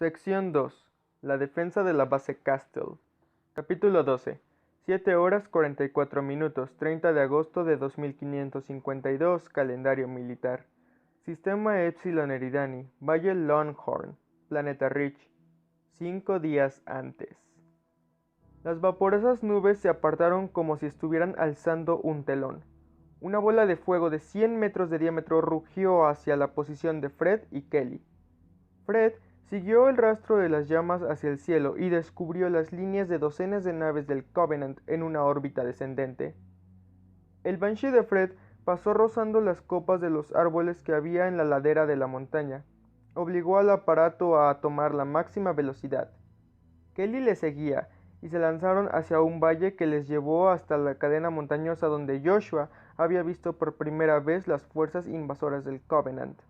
Sección 2. La defensa de la base Castle. Capítulo 12. 7 horas 44 minutos, 30 de agosto de 2552, calendario militar. Sistema Epsilon Eridani, Valle Longhorn, Planeta Rich. 5 días antes. Las vaporosas nubes se apartaron como si estuvieran alzando un telón. Una bola de fuego de 100 metros de diámetro rugió hacia la posición de Fred y Kelly. Fred siguió el rastro de las llamas hacia el cielo y descubrió las líneas de docenas de naves del Covenant en una órbita descendente. El Banshee de Fred pasó rozando las copas de los árboles que había en la ladera de la montaña. Obligó al aparato a tomar la máxima velocidad. Kelly le seguía y se lanzaron hacia un valle que les llevó hasta la cadena montañosa donde Joshua había visto por primera vez las fuerzas invasoras del Covenant.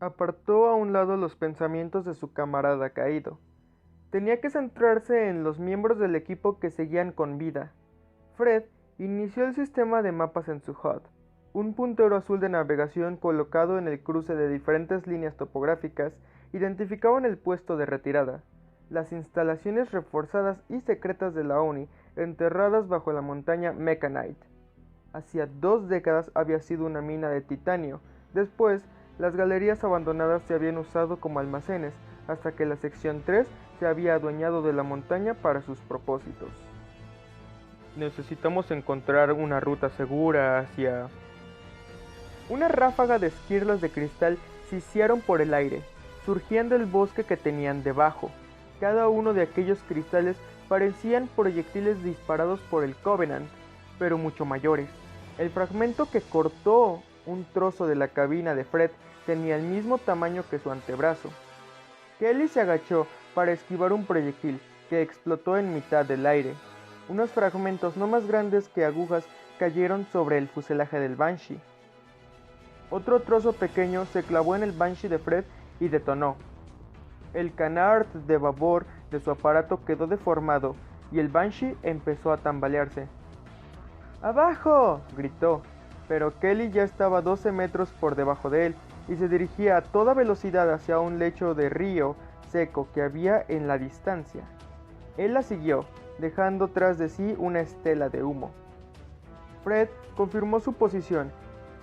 Apartó a un lado los pensamientos de su camarada caído. Tenía que centrarse en los miembros del equipo que seguían con vida. Fred inició el sistema de mapas en su HUD, un puntero azul de navegación colocado en el cruce de diferentes líneas topográficas identificaban el puesto de retirada, las instalaciones reforzadas y secretas de la ONI enterradas bajo la montaña Mechanite. Hacía 2 décadas había sido una mina de titanio. Después, las galerías abandonadas se habían usado como almacenes, hasta que la sección 3 se había adueñado de la montaña para sus propósitos. Necesitamos encontrar una ruta segura hacia... Una ráfaga de esquirlas de cristal siciaron por el aire, surgían del bosque que tenían debajo. Cada uno de aquellos cristales parecían proyectiles disparados por el Covenant, pero mucho mayores. El fragmento que cortó un trozo de la cabina de Fred tenía el mismo tamaño que su antebrazo. Kelly se agachó para esquivar un proyectil que explotó en mitad del aire. Unos fragmentos no más grandes que agujas cayeron sobre el fuselaje del Banshee. Otro trozo pequeño se clavó en el Banshee de Fred y detonó. El canard de babor de su aparato quedó deformado y el Banshee empezó a tambalearse. ¡Abajo!, gritó, pero Kelly ya estaba 12 metros por debajo de él y se dirigía a toda velocidad hacia un lecho de río seco que había en la distancia. Él la siguió, dejando tras de sí una estela de humo. Fred confirmó su posición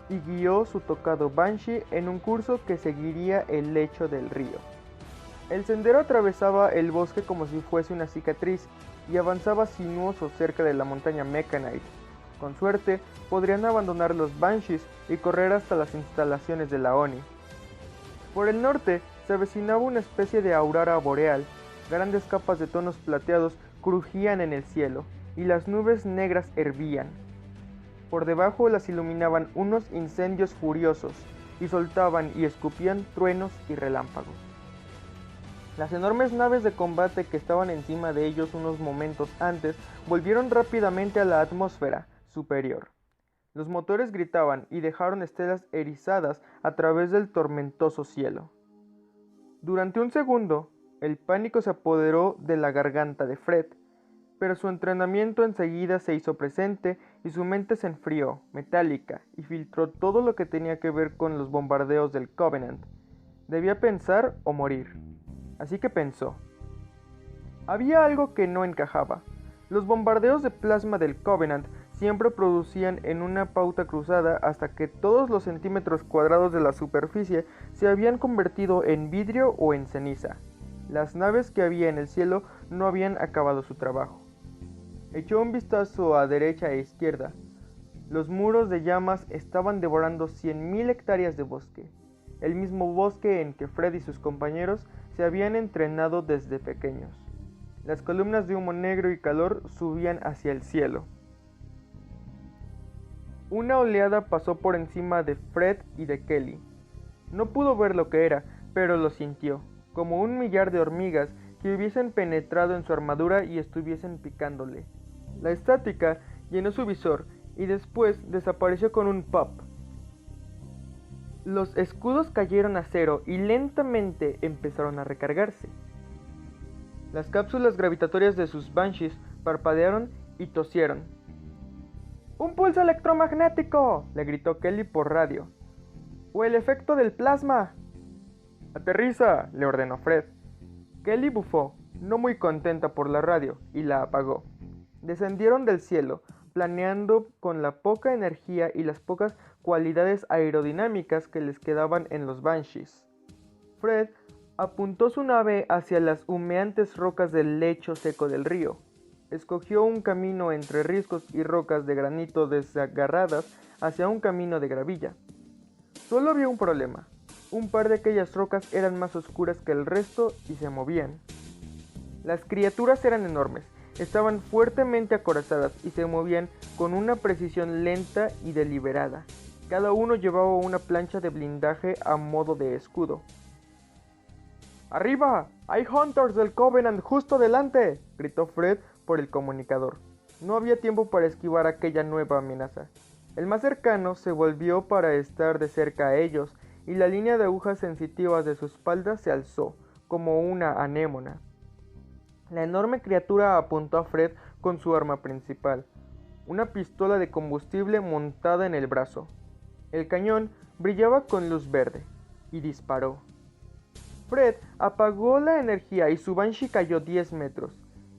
y guió su tocado Banshee en un curso que seguiría el lecho del río. El sendero atravesaba el bosque como si fuese una cicatriz y avanzaba sinuoso cerca de la montaña Mechanite. Con suerte, podrían abandonar los Banshees y correr hasta las instalaciones de la ONI. Por el norte se avecinaba una especie de aurora boreal. Grandes capas de tonos plateados crujían en el cielo y las nubes negras hervían. Por debajo las iluminaban unos incendios furiosos y soltaban y escupían truenos y relámpagos. Las enormes naves de combate que estaban encima de ellos unos momentos antes volvieron rápidamente a la atmósfera superior. Los motores gritaban y dejaron estelas erizadas a través del tormentoso cielo. Durante un segundo, el pánico se apoderó de la garganta de Fred, pero su entrenamiento enseguida se hizo presente y su mente se enfrió, metálica, y filtró todo lo que tenía que ver con los bombardeos del Covenant. Debía pensar o morir. Así que pensó. Había algo que no encajaba. Los bombardeos de plasma del Covenant siempre producían en una pauta cruzada hasta que todos los centímetros cuadrados de la superficie se habían convertido en vidrio o en ceniza. Las naves que había en el cielo no habían acabado su trabajo. Echó un vistazo a derecha e izquierda. Los muros de llamas estaban devorando 100.000 hectáreas de bosque, el mismo bosque en que Fred y sus compañeros se habían entrenado desde pequeños. Las columnas de humo negro y calor subían hacia el cielo. Una oleada pasó por encima de Fred y de Kelly. No pudo ver lo que era, pero lo sintió, como 1.000.000 de hormigas que hubiesen penetrado en su armadura y estuviesen picándole. La estática llenó su visor y después desapareció con un pop. Los escudos cayeron a cero y lentamente empezaron a recargarse. Las cápsulas gravitatorias de sus Banshees parpadearon y tosieron. ¡Un pulso electromagnético!, le gritó Kelly por radio. ¡O el efecto del plasma! «Aterriza», le ordenó Fred. Kelly bufó, no muy contenta por la radio, y la apagó. Descendieron del cielo, planeando con la poca energía y las pocas cualidades aerodinámicas que les quedaban en los Banshees. Fred apuntó su nave hacia las humeantes rocas del lecho seco del río. Escogió un camino entre riscos y rocas de granito desgarradas hacia un camino de gravilla. Solo había un problema. Un par de aquellas rocas eran más oscuras que el resto y se movían. Las criaturas eran enormes, estaban fuertemente acorazadas y se movían con una precisión lenta y deliberada. Cada uno llevaba una plancha de blindaje a modo de escudo. ¡Arriba! ¡Hay Hunters del Covenant justo delante!, gritó Fred por el comunicador. No había tiempo para esquivar aquella nueva amenaza. El más cercano se volvió para estar de cerca a ellos, y la línea de agujas sensitivas de su espalda se alzó, como una anémona. La enorme criatura apuntó a Fred con su arma principal, una pistola de combustible montada en el brazo. El cañón brillaba con luz verde, y disparó. Fred apagó la energía y su Banshee cayó 10 metros.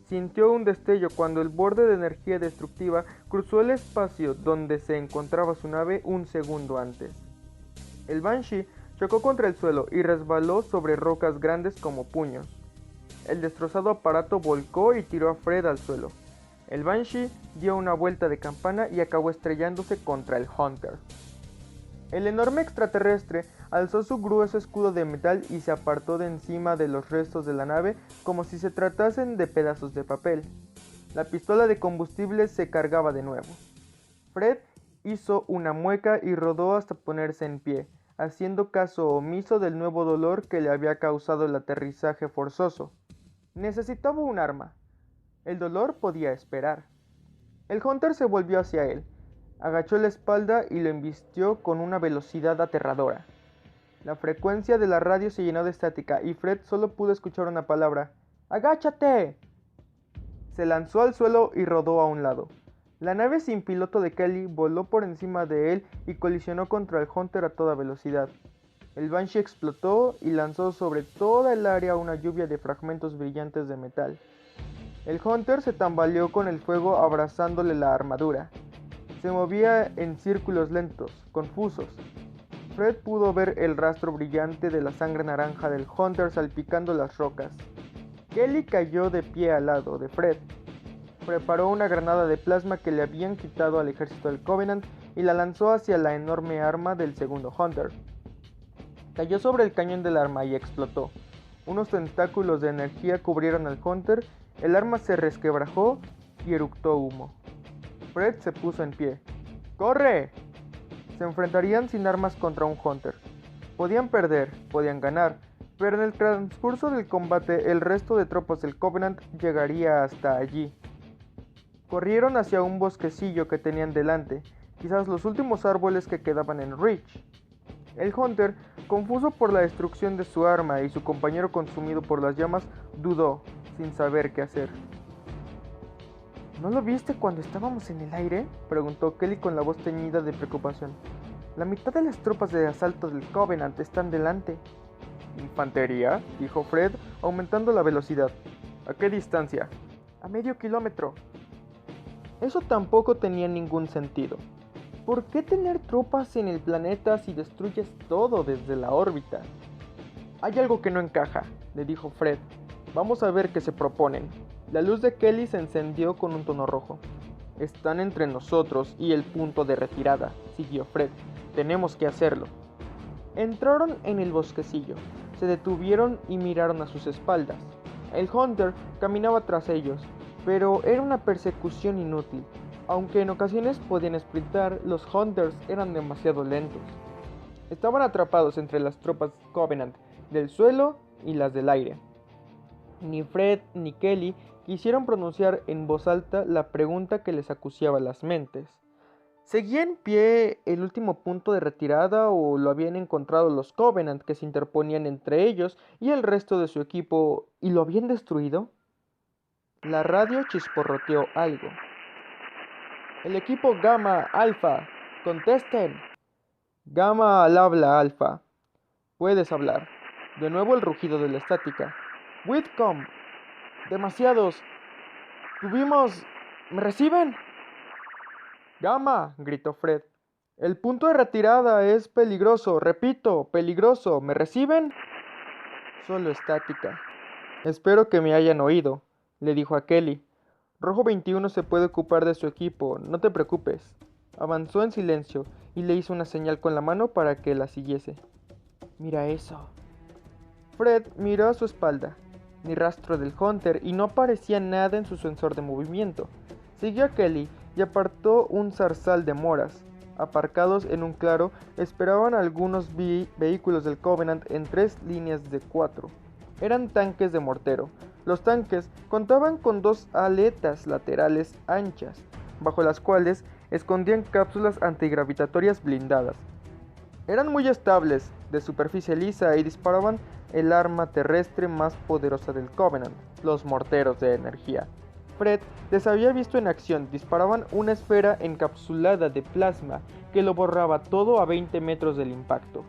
Sintió un destello cuando el borde de energía destructiva cruzó el espacio donde se encontraba su nave un segundo antes. El Banshee chocó contra el suelo y resbaló sobre rocas grandes como puños. El destrozado aparato volcó y tiró a Fred al suelo. El Banshee dio una vuelta de campana y acabó estrellándose contra el Hunter. El enorme extraterrestre alzó su grueso escudo de metal y se apartó de encima de los restos de la nave como si se tratasen de pedazos de papel. La pistola de combustible se cargaba de nuevo. Fred hizo una mueca y rodó hasta ponerse en pie, haciendo caso omiso del nuevo dolor que le había causado el aterrizaje forzoso. Necesitaba un arma. El dolor podía esperar. El Hunter se volvió hacia él. Agachó la espalda y lo embistió con una velocidad aterradora. La frecuencia de la radio se llenó de estática y Fred solo pudo escuchar una palabra: ¡Agáchate! Se lanzó al suelo y rodó a un lado. La nave sin piloto de Kelly voló por encima de él y colisionó contra el Hunter a toda velocidad. El Banshee explotó y lanzó sobre toda el área una lluvia de fragmentos brillantes de metal. El Hunter se tambaleó con el fuego abrazándole la armadura. Se movía en círculos lentos, confusos. Fred pudo ver el rastro brillante de la sangre naranja del Hunter salpicando las rocas. Kelly cayó de pie al lado de Fred. Preparó una granada de plasma que le habían quitado al ejército del Covenant y la lanzó hacia la enorme arma del segundo Hunter. Cayó sobre el cañón del arma y explotó. Unos tentáculos de energía cubrieron al Hunter, el arma se resquebrajó y eructó humo. Fred se puso en pie. ¡Corre! Se enfrentarían sin armas contra un Hunter. Podían perder, podían ganar, pero en el transcurso del combate el resto de tropas del Covenant llegaría hasta allí. Corrieron hacia un bosquecillo que tenían delante, quizás los últimos árboles que quedaban en Reach. El Hunter, confuso por la destrucción de su arma y su compañero consumido por las llamas, dudó, sin saber qué hacer. ¿No lo viste cuando estábamos en el aire?, preguntó Kelly con la voz teñida de preocupación. La mitad de las tropas de asalto del Covenant están delante. ¿Infantería?, dijo Fred, aumentando la velocidad. ¿A qué distancia? A medio kilómetro. Eso tampoco tenía ningún sentido. ¿Por qué tener tropas en el planeta si destruyes todo desde la órbita? Hay algo que no encaja, le dijo Fred. Vamos a ver qué se proponen. La luz de Kelly se encendió con un tono rojo. Están entre nosotros y el punto de retirada, siguió Fred. Tenemos que hacerlo. Entraron en el bosquecillo, se detuvieron y miraron a sus espaldas. El Hunter caminaba tras ellos, pero era una persecución inútil. Aunque en ocasiones podían sprintar, los Hunters eran demasiado lentos. Estaban atrapados entre las tropas Covenant del suelo y las del aire. Ni Fred ni Kelly quisieron pronunciar en voz alta la pregunta que les acuciaba las mentes. ¿Seguía en pie el último punto de retirada o lo habían encontrado los Covenant que se interponían entre ellos y el resto de su equipo y lo habían destruido? La radio chisporroteó algo. El equipo Gamma Alpha, contesten. Gamma al habla, Alpha. Puedes hablar. De nuevo el rugido de la estática. Whitcomb. Demasiados. Tuvimos... ¿Me reciben? Gamma, gritó Fred. El punto de retirada es peligroso, repito, peligroso. ¿Me reciben? Solo estática. Espero que me hayan oído, le dijo a Kelly. Rojo 21 se puede ocupar de su equipo, no te preocupes. Avanzó en silencio y le hizo una señal con la mano para que la siguiese. Mira eso. Fred miró a su espalda. Ni rastro del Hunter y no aparecía nada en su sensor de movimiento. Siguió a Kelly y apartó un zarzal de moras. Aparcados en un claro, esperaban algunos vehículos del Covenant en 3 líneas de 4. Eran tanques de mortero. Los tanques contaban con 2 aletas laterales anchas, bajo las cuales escondían cápsulas antigravitatorias blindadas. Eran muy estables, de superficie lisa y disparaban el arma terrestre más poderosa del Covenant, los morteros de energía. Fred les había visto en acción, disparaban una esfera encapsulada de plasma que lo borraba todo a 20 metros del impacto.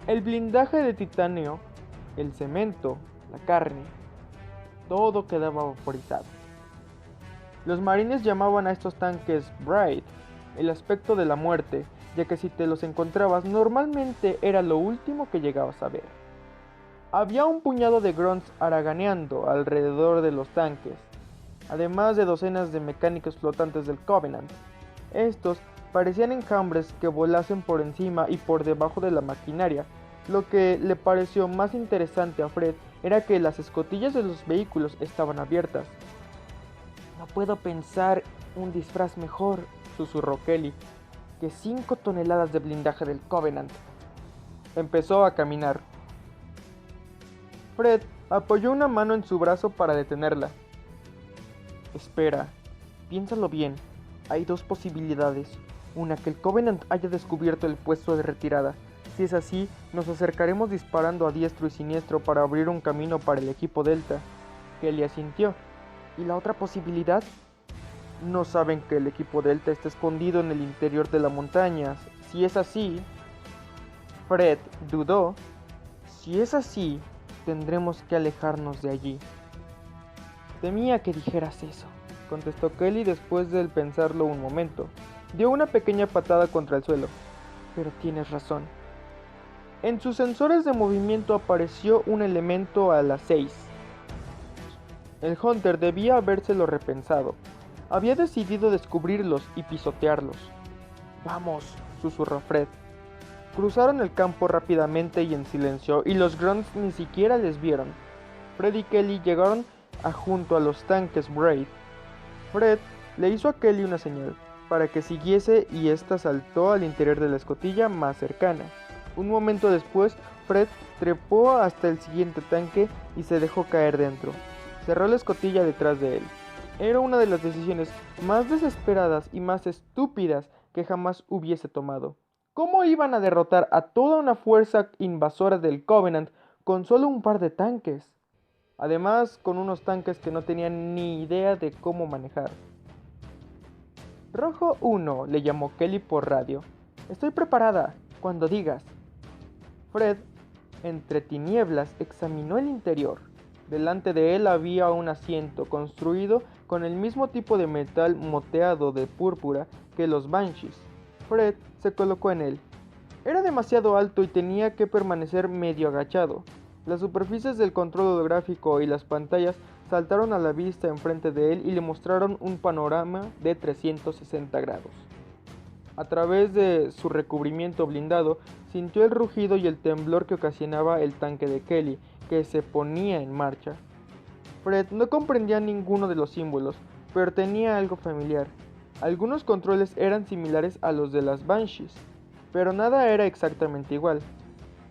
El blindaje de titanio, el cemento, la carne, todo quedaba vaporizado. Los marines llamaban a estos tanques Bright, el aspecto de la muerte, ya que si te los encontrabas normalmente era lo último que llegabas a ver. Había un puñado de grunts haraganeando alrededor de los tanques, además de docenas de mecánicos flotantes del Covenant. Estos parecían enjambres que volasen por encima y por debajo de la maquinaria. Lo que le pareció más interesante a Fred era que las escotillas de los vehículos estaban abiertas. No puedo pensar un disfraz mejor, susurró Kelly, que 5 toneladas de blindaje del Covenant. Empezó a caminar. Fred apoyó una mano en su brazo para detenerla. Espera, piénsalo bien. Hay 2 posibilidades. Una, que el Covenant haya descubierto el puesto de retirada. Si es así, nos acercaremos disparando a diestro y siniestro para abrir un camino para el equipo Delta. Kelly asintió. ¿Y la otra posibilidad? No saben que el equipo Delta está escondido en el interior de la montaña. Si es así... Fred dudó. Si es así, tendremos que alejarnos de allí. Temía que dijeras eso, contestó Kelly después de pensarlo un momento. Dio una pequeña patada contra el suelo. Pero tienes razón. En sus sensores de movimiento apareció un elemento a las 6. El Hunter debía habérselo repensado. Había decidido descubrirlos y pisotearlos. Vamos, susurró Fred. Cruzaron el campo rápidamente y en silencio, y los grunts ni siquiera les vieron. Fred y Kelly llegaron junto a los tanques Braid. Fred le hizo a Kelly una señal para que siguiese y ésta saltó al interior de la escotilla más cercana. Un momento después, Fred trepó hasta el siguiente tanque y se dejó caer dentro. Cerró la escotilla detrás de él. Era una de las decisiones más desesperadas y más estúpidas que jamás hubiese tomado. ¿Cómo iban a derrotar a toda una fuerza invasora del Covenant con solo un par de tanques? Además, con unos tanques que no tenían ni idea de cómo manejar. Rojo 1, le llamó Kelly por radio. Estoy preparada, cuando digas. Fred, entre tinieblas, examinó el interior. Delante de él había un asiento construido con el mismo tipo de metal moteado de púrpura que los Banshees. Fred se colocó en él. Era demasiado alto y tenía que permanecer medio agachado. Las superficies del control holográfico y las pantallas saltaron a la vista enfrente de él y le mostraron un panorama de 360 grados. A través de su recubrimiento blindado, sintió el rugido y el temblor que ocasionaba el tanque de Kelly, que se ponía en marcha. Fred no comprendía ninguno de los símbolos, pero tenía algo familiar. Algunos controles eran similares a los de las Banshees, pero nada era exactamente igual.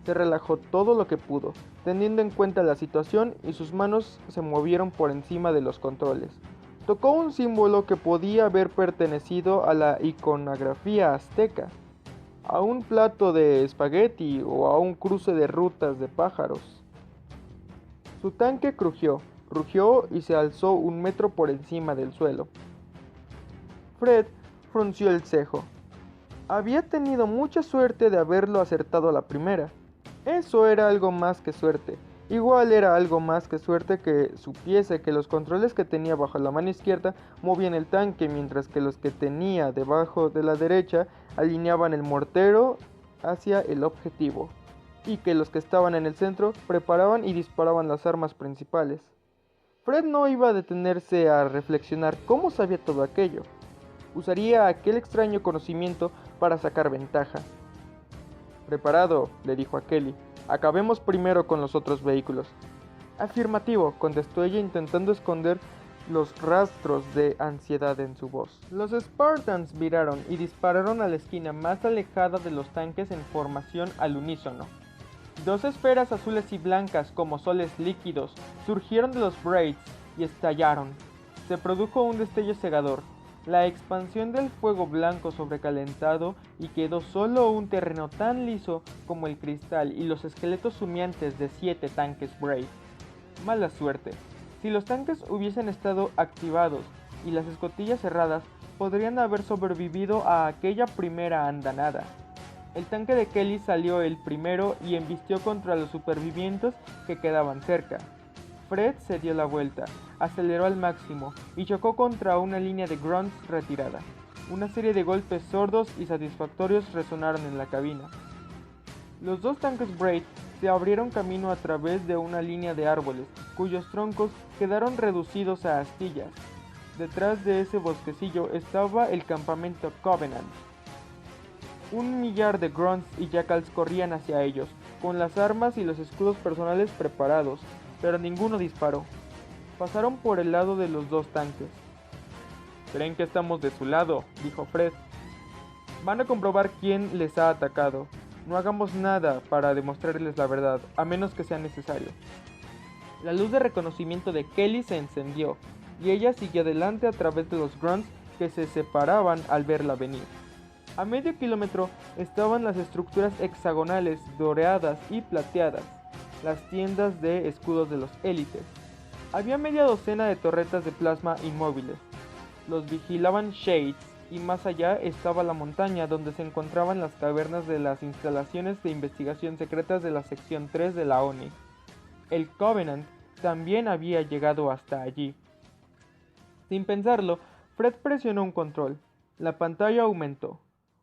Se relajó todo lo que pudo, teniendo en cuenta la situación, y sus manos se movieron por encima de los controles. Tocó un símbolo que podía haber pertenecido a la iconografía azteca, a un plato de espagueti o a un cruce de rutas de pájaros. Su tanque rugió y se alzó 1 metro por encima del suelo. Fred frunció el cejo. Había tenido mucha suerte de haberlo acertado a la primera. Eso era algo más que suerte. Igual era algo más que suerte que supiese que los controles que tenía bajo la mano izquierda movían el tanque, mientras que los que tenía debajo de la derecha alineaban el mortero hacia el objetivo, y que los que estaban en el centro preparaban y disparaban las armas principales. Fred no iba a detenerse a reflexionar cómo sabía todo aquello. Usaría aquel extraño conocimiento para sacar ventaja. «Preparado», le dijo a Kelly. «Acabemos primero con los otros vehículos». «Afirmativo», contestó ella intentando esconder los rastros de ansiedad en su voz. Los Spartans viraron y dispararon a la esquina más alejada de los tanques en formación al unísono. Dos esferas azules y blancas como soles líquidos surgieron de los Braids y estallaron. Se produjo un destello cegador. La expansión del fuego blanco sobrecalentado y quedó solo un terreno tan liso como el cristal y los esqueletos humeantes de 7 tanques Braid. Mala suerte. Si los tanques hubiesen estado activados y las escotillas cerradas, podrían haber sobrevivido a aquella primera andanada. El tanque de Kelly salió el primero y embistió contra los supervivientes que quedaban cerca. Fred se dio la vuelta, aceleró al máximo y chocó contra una línea de grunts retirada. Una serie de golpes sordos y satisfactorios resonaron en la cabina. Los dos tanques Braid se abrieron camino a través de una línea de árboles, cuyos troncos quedaron reducidos a astillas. Detrás de ese bosquecillo estaba el campamento Covenant. 1,000,000 de grunts y jackals corrían hacia ellos, con las armas y los escudos personales preparados, pero ninguno disparó. Pasaron por el lado de los dos tanques. «Creen que estamos de su lado», dijo Fred. «Van a comprobar quién les ha atacado. No hagamos nada para demostrarles la verdad, a menos que sea necesario». La luz de reconocimiento de Kelly se encendió, y ella siguió adelante a través de los grunts que se separaban al verla venir. A medio kilómetro estaban las estructuras hexagonales, doradas y plateadas, las tiendas de escudos de los élites. Había media docena de torretas de plasma inmóviles. Los vigilaban Shades, y más allá estaba la montaña donde se encontraban las cavernas de las instalaciones de investigación secretas de la sección 3 de la ONI. El Covenant también había llegado hasta allí. Sin pensarlo, Fred presionó un control. La pantalla aumentó.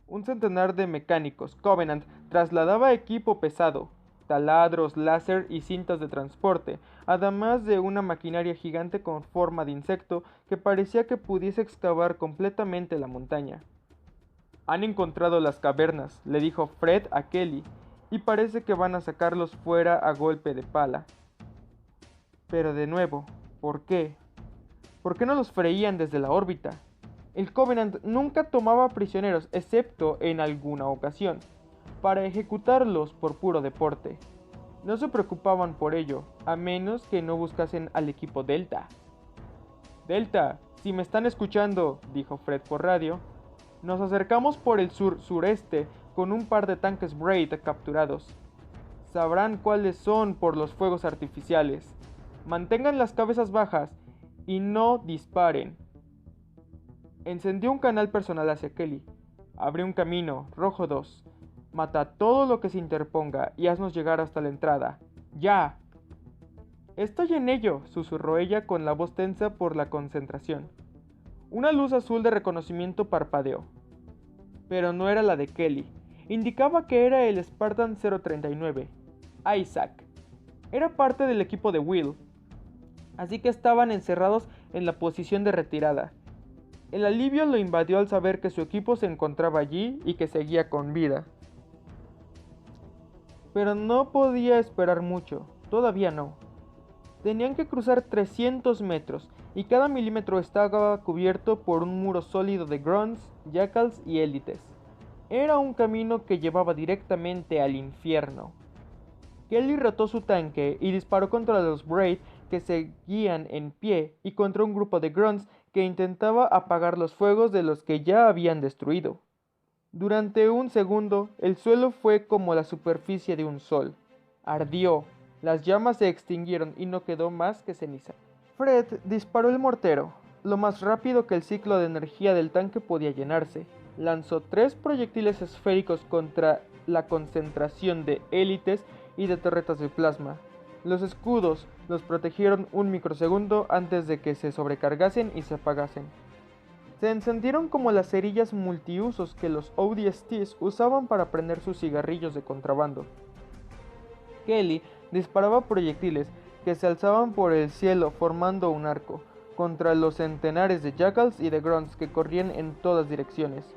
Un centenar de mecánicos Covenant trasladaba equipo pesado, taladros, láser y cintas de transporte, además de una maquinaria gigante con forma de insecto que parecía que pudiese excavar completamente la montaña. «Han encontrado las cavernas», le dijo Fred a Kelly, «y parece que van a sacarlos fuera a golpe de pala». Pero de nuevo, ¿por qué? ¿Por qué no los freían desde la órbita? El Covenant nunca tomaba prisioneros, excepto en alguna ocasión, para ejecutarlos por puro deporte. No se preocupaban por ello, a menos que no buscasen al equipo Delta. «Delta, si me están escuchando», dijo Fred por radio, «nos acercamos por el sur-sureste con un par de tanques Braid capturados. Sabrán cuáles son por los fuegos artificiales. Mantengan las cabezas bajas y no disparen». Encendió un canal personal hacia Kelly. «Abre un camino, Rojo 2. Mata todo lo que se interponga y haznos llegar hasta la entrada. ¡Ya!». «Estoy en ello», susurró ella con la voz tensa por la concentración. Una luz azul de reconocimiento parpadeó. Pero no era la de Kelly. Indicaba que era el Spartan 039, Isaac. Era parte del equipo de Will, así que estaban encerrados en la posición de retirada. El alivio lo invadió al saber que su equipo se encontraba allí y que seguía con vida. Pero no podía esperar mucho, todavía no. Tenían que cruzar 300 metros, y cada milímetro estaba cubierto por un muro sólido de grunts, jackals y élites. Era un camino que llevaba directamente al infierno. Kelly rotó su tanque y disparó contra los Braid que seguían en pie y contra un grupo de grunts que intentaba apagar los fuegos de los que ya habían destruido. Durante un segundo, el suelo fue como la superficie de un sol. Ardió, las llamas se extinguieron y no quedó más que ceniza. Fred disparó el mortero, lo más rápido que el ciclo de energía del tanque podía llenarse. Lanzó 3 proyectiles esféricos contra la concentración de élites y de torretas de plasma. Los escudos los protegieron un microsegundo antes de que se sobrecargasen y se apagasen. Se encendieron como las cerillas multiusos que los ODSTs usaban para prender sus cigarrillos de contrabando. Kelly disparaba proyectiles que se alzaban por el cielo formando un arco, contra los centenares de jackals y de grunts que corrían en todas direcciones.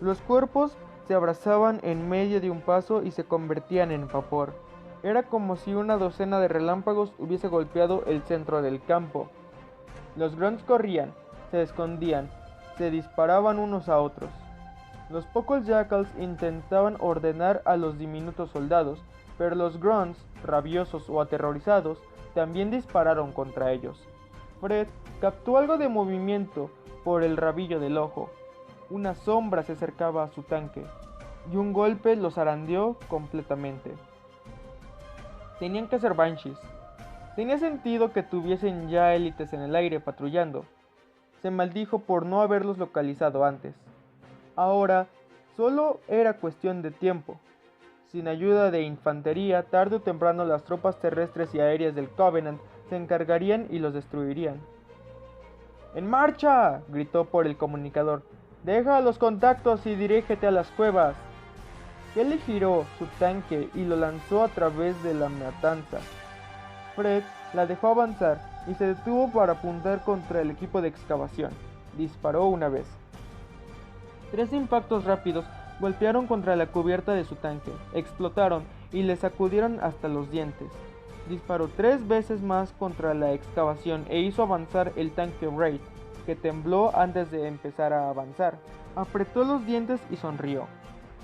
Los cuerpos se abrazaban en medio de un paso y se convertían en vapor. Era como si una docena de relámpagos hubiese golpeado el centro del campo. Los grunts corrían, se escondían, se disparaban unos a otros. Los pocos jackals intentaban ordenar a los diminutos soldados, pero los grunts, rabiosos o aterrorizados, también dispararon contra ellos. Fred captó algo de movimiento por el rabillo del ojo. Una sombra se acercaba a su tanque, y un golpe los zarandeó completamente. Tenían que ser Banshees. Tenía sentido que tuviesen ya élites en el aire patrullando. Se maldijo por no haberlos localizado antes. Ahora, solo era cuestión de tiempo. Sin ayuda de infantería, tarde o temprano las tropas terrestres y aéreas del Covenant se encargarían y los destruirían. ¡En marcha!, gritó por el comunicador. ¡Deja los contactos y dirígete a las cuevas! Kelly giró su tanque y lo lanzó a través de la matanza. Fred la dejó avanzar y se detuvo para apuntar contra el equipo de excavación. Disparó una vez. 3 impactos rápidos golpearon contra la cubierta de su tanque, explotaron y le sacudieron hasta los dientes. Disparó 3 veces más contra la excavación e hizo avanzar el tanque Wraith, que tembló antes de empezar a avanzar. Apretó los dientes y sonrió.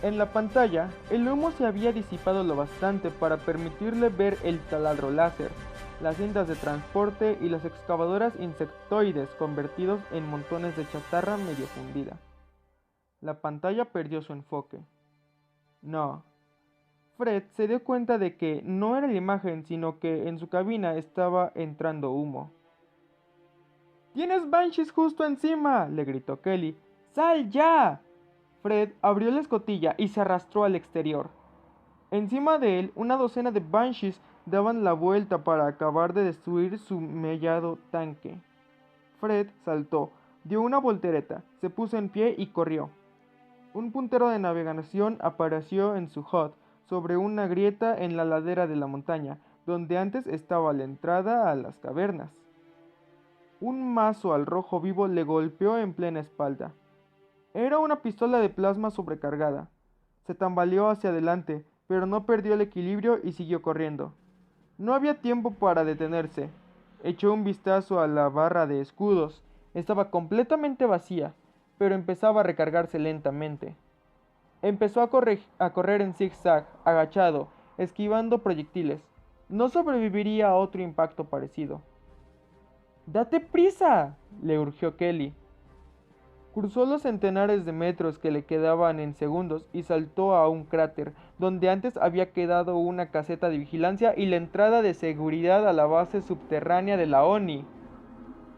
En la pantalla, el humo se había disipado lo bastante para permitirle ver el taladro láser, las cintas de transporte y las excavadoras insectoides convertidos en montones de chatarra medio fundida. La pantalla perdió su enfoque. No. Fred se dio cuenta de que no era la imagen, sino que en su cabina estaba entrando humo. ¡Tienes Banshees justo encima!, le gritó Kelly. ¡Sal ya! Fred abrió la escotilla y se arrastró al exterior. Encima de él, una docena de Banshees daban la vuelta para acabar de destruir su mellado tanque. Fred saltó, dio una voltereta, se puso en pie y corrió. Un puntero de navegación apareció en su HUD sobre una grieta en la ladera de la montaña, donde antes estaba la entrada a las cavernas. Un mazo al rojo vivo le golpeó en plena espalda. Era una pistola de plasma sobrecargada. Se tambaleó hacia adelante, pero no perdió el equilibrio y siguió corriendo. No había tiempo para detenerse. Echó un vistazo a la barra de escudos. Estaba completamente vacía, pero empezaba a recargarse lentamente. Empezó a correr en zigzag, agachado, esquivando proyectiles. No sobreviviría a otro impacto parecido. ¡Date prisa!, le urgió Kelly. Cruzó los centenares de metros que le quedaban en segundos y saltó a un cráter, donde antes había quedado una caseta de vigilancia y la entrada de seguridad a la base subterránea de la ONI.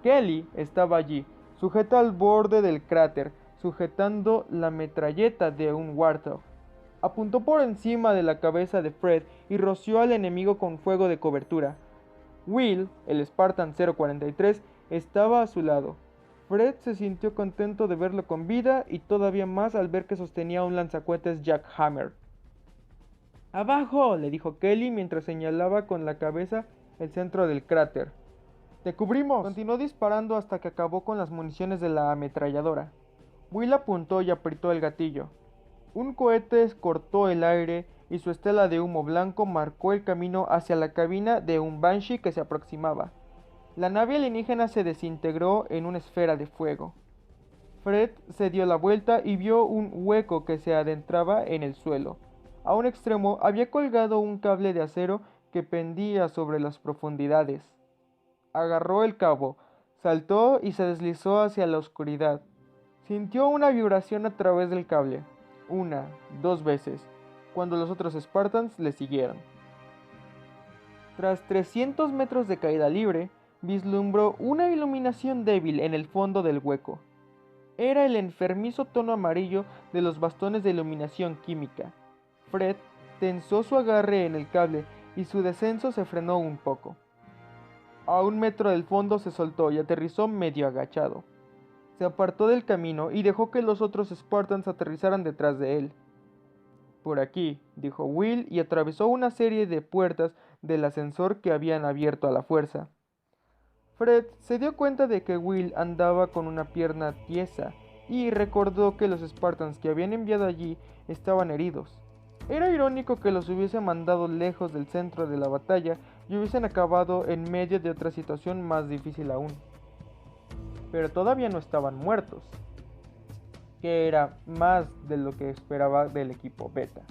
Kelly estaba allí, sujeta al borde del cráter, sujetando la metralleta de un Warthog. Apuntó por encima de la cabeza de Fred y roció al enemigo con fuego de cobertura. Will, el Spartan 043, estaba a su lado. Fred se sintió contento de verlo con vida y todavía más al ver que sostenía un lanzacohetes Jackhammer. ¡Abajo!, le dijo Kelly mientras señalaba con la cabeza el centro del cráter. ¡Te cubrimos! Continuó disparando hasta que acabó con las municiones de la ametralladora. Will apuntó y apretó el gatillo. Un cohete cortó el aire y su estela de humo blanco marcó el camino hacia la cabina de un Banshee que se aproximaba. La nave alienígena se desintegró en una esfera de fuego. Fred se dio la vuelta y vio un hueco que se adentraba en el suelo. A un extremo había colgado un cable de acero que pendía sobre las profundidades. Agarró el cabo, saltó y se deslizó hacia la oscuridad. Sintió una vibración a través del cable, 1, 2 veces, cuando los otros Spartans le siguieron. Tras 300 metros de caída libre, vislumbró una iluminación débil en el fondo del hueco. Era el enfermizo tono amarillo de los bastones de iluminación química. Fred tensó su agarre en el cable y su descenso se frenó un poco. A 1 metro del fondo se soltó y aterrizó medio agachado. Se apartó del camino y dejó que los otros Spartans aterrizaran detrás de él. Por aquí, dijo Will, y atravesó una serie de puertas del ascensor que habían abierto a la fuerza. Fred se dio cuenta de que Will andaba con una pierna tiesa y recordó que los Spartans que habían enviado allí estaban heridos. Era irónico que los hubiese mandado lejos del centro de la batalla y hubiesen acabado en medio de otra situación más difícil aún. Pero todavía no estaban muertos, que era más de lo que esperaba del equipo Beta.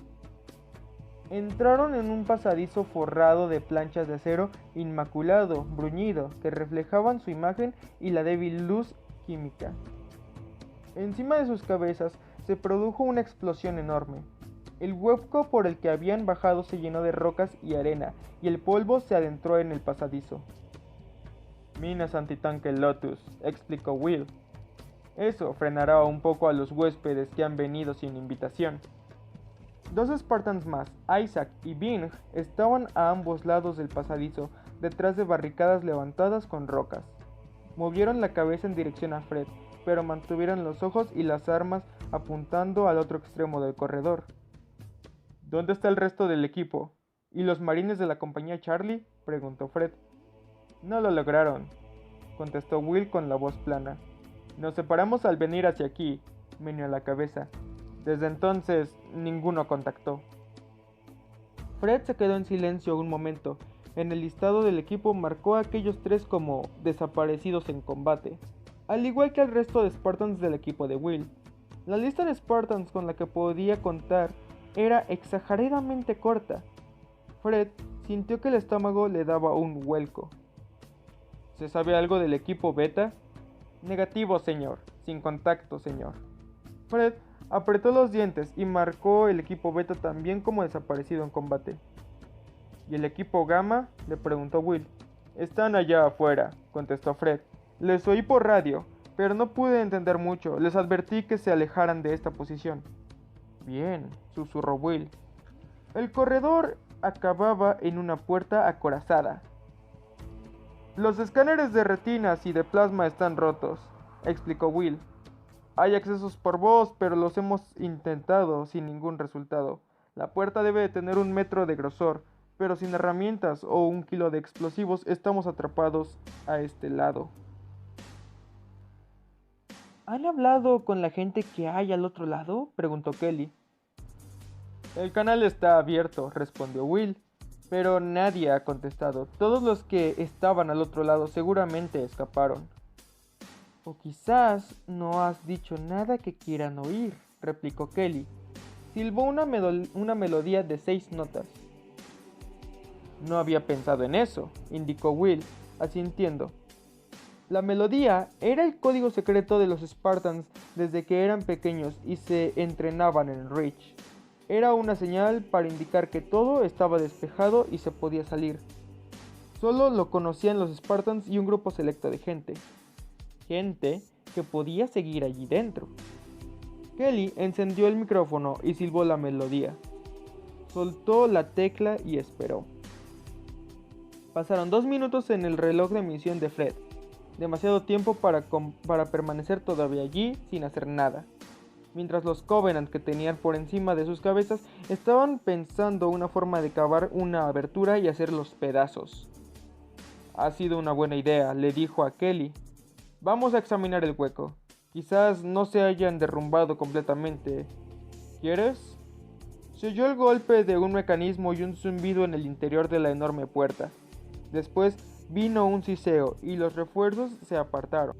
Entraron en un pasadizo forrado de planchas de acero inmaculado, bruñido, que reflejaban su imagen y la débil luz química. Encima de sus cabezas se produjo una explosión enorme. El hueco por el que habían bajado se llenó de rocas y arena, y el polvo se adentró en el pasadizo. Minas antitanque Lotus, explicó Will. Eso frenará un poco a los huéspedes que han venido sin invitación. 2 Spartans más, Isaac y Bing, estaban a ambos lados del pasadizo, detrás de barricadas levantadas con rocas. Movieron la cabeza en dirección a Fred, pero mantuvieron los ojos y las armas apuntando al otro extremo del corredor. ¿Dónde está el resto del equipo? ¿Y los marines de la compañía Charlie?, preguntó Fred. No lo lograron, contestó Will con la voz plana. Nos separamos al venir hacia aquí, meneó la cabeza. Desde entonces, ninguno contactó. Fred se quedó en silencio un momento. En el listado del equipo marcó a aquellos 3 como desaparecidos en combate, al igual que al resto de Spartans del equipo de Will. La lista de Spartans con la que podía contar era exageradamente corta. Fred sintió que el estómago le daba un vuelco. ¿Se sabe algo del equipo Beta? Negativo, señor. Sin contacto, señor. Fred apretó los dientes y marcó el equipo Beta también como desaparecido en combate. ¿Y el equipo Gamma?, le preguntó Will. Están allá afuera, contestó Fred. Les oí por radio, pero no pude entender mucho. Les advertí que se alejaran de esta posición. Bien, susurró Will. El corredor acababa en una puerta acorazada. Los escáneres de retinas y de plasma están rotos, explicó Will. Hay accesos por voz, pero los hemos intentado sin ningún resultado. La puerta debe tener 1 metro de grosor, pero sin herramientas o 1 kilo de explosivos estamos atrapados a este lado. ¿Han hablado con la gente que hay al otro lado?, preguntó Kelly. El canal está abierto, respondió Will, pero nadie ha contestado. Todos los que estaban al otro lado seguramente escaparon. O quizás no has dicho nada que quieran oír, replicó Kelly. Silbó una melodía de 6 notas. No había pensado en eso, indicó Will, asintiendo. La melodía era el código secreto de los Spartans desde que eran pequeños y se entrenaban en Reach. Era una señal para indicar que todo estaba despejado y se podía salir. Solo lo conocían los Spartans y un grupo selecto de gente. Gente que podía seguir allí dentro. Kelly encendió el micrófono y silbó la melodía. Soltó la tecla y esperó. Pasaron 2 minutos en el reloj de emisión de Fred. Demasiado tiempo para permanecer todavía allí sin hacer nada. Mientras los Covenant que tenían por encima de sus cabezas estaban pensando una forma de cavar una abertura y hacerlos pedazos. Ha sido una buena idea, le dijo a Kelly. Vamos a examinar el hueco. Quizás no se hayan derrumbado completamente. ¿Quieres? Se oyó el golpe de un mecanismo y un zumbido en el interior de la enorme puerta. Después vino un siseo y los refuerzos se apartaron.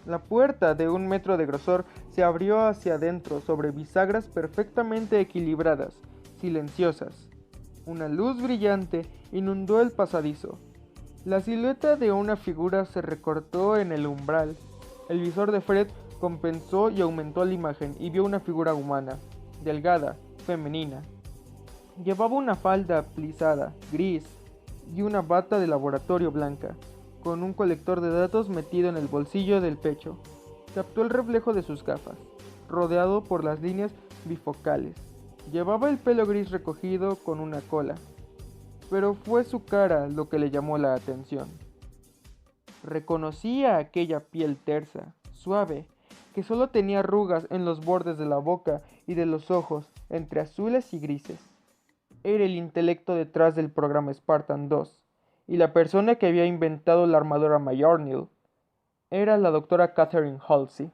La puerta de 1 metro de grosor se abrió hacia adentro sobre bisagras perfectamente equilibradas, silenciosas. Una luz brillante inundó el pasadizo. La silueta de una figura se recortó en el umbral. El visor de Fred compensó y aumentó la imagen y vio una figura humana, delgada, femenina. Llevaba una falda plisada, gris, y una bata de laboratorio blanca, con un colector de datos metido en el bolsillo del pecho. Captó el reflejo de sus gafas, rodeado por las líneas bifocales. Llevaba el pelo gris recogido con una cola, pero fue su cara lo que le llamó la atención. Reconocía aquella piel tersa, suave, que solo tenía arrugas en los bordes de la boca y de los ojos, entre azules y grises. Era el intelecto detrás del programa Spartan 2, y la persona que había inventado la armadura Mjolnir era la doctora Catherine Halsey.